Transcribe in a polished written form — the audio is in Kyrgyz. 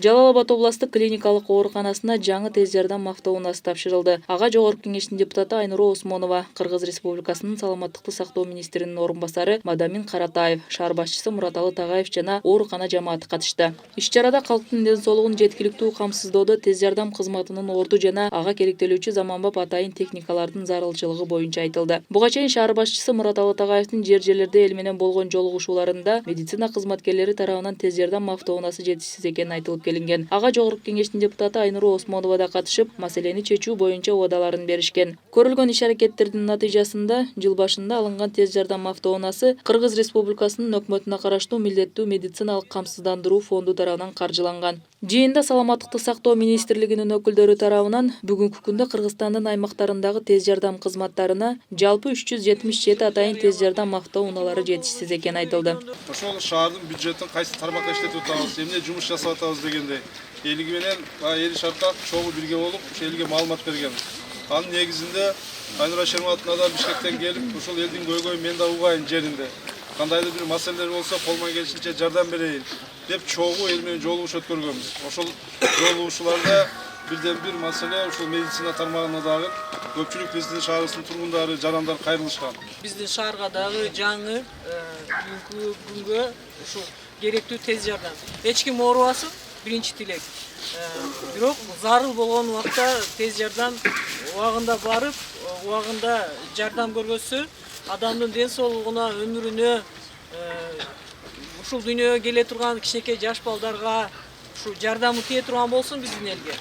Жалал Абад областык клиникалык ооруканасына жаңы тез жардам автоунаасы тапшырылды. Ага Жогорку Кеңештин депутаты Айнура Осмонова, Кыргыз Республикасынын саламаттыкты сактоо министринин орун басары Мадамин Каратаев, шаар башчысы Мураталы Тагаев жана оорукана жамааты катышты. Иш-чарада калктын ден соолугун жеткиликтүү камсыздоодо тез жардам кызматынын орду жана ага керектелүүчү заманбап атайын техникалардын зарылчылыгы боюнча айтылды. Буга чейин шаар башчысы Мураталы Тагаевдин жер-жерлерде эл менен болгон жолугушууларында медицина кызматкерлери тарабынан тез жардам автоунаасы жетишсиз экени айтылып келинген. Ага Жогорку Кеңештин депутаты Айнура Осмонова да катышып, маселени чечүү боюнча убадаларын беришкен. Көрүлгөн иш-аракеттердин натыйжасында жыл башында алынган тез жардам автоунаасы Кыргыз Республикасынын өкмөтүнө караштуу милдеттүү медициналык камсыздандыруу фонду тарабынан каржыланган. Жыйында саламаттыкты сактоо министрлигинин өкүлдөрү тарабынан бүгүнкү күндө Кыргызстандын аймактарындагы тез жардам кызматтарына жалпы 377 атайын тез жардам автоунаалары жетишсиз экени айтылды. Ошол шаардын бюджетин кайсы тармакка иштетип атабыз, эмне жумуш жасап атабыз дегенде элиги менен эл шарттар чогуу бирге болуп, ошол элге маалымат берген. Анын негизинде Айнура Шерматовна да Бишкектен келип, ошол элдин көйгөйүн мен да угайын жеринде. Кандайдыр бир маселелер болсо колуман келишинче жардам берейин деп чогуу эл менен жолугуш өткөргөнбүз. Ошол жолугушууларда бирден бир маселе ушул медицина тармагына дагы көпчүлүк биздин шаарыбыздын тургундары, жарандар кайрылышкан. Биздин шаарга дагы жаңы бүгүнкү күнгө ушул керектүү тез жардам. Эч ким оорубасын, биринчи тилек. Бирок зарыл болгон убакта тез жардам убагында барып, убагында жардам көргөзсө, адамдын ден соолугуна, өмүрүнө, ушул дүйнөгө келе турган кичинекей жаш балдарга ушу жардамы тие турган болсун биздин элге.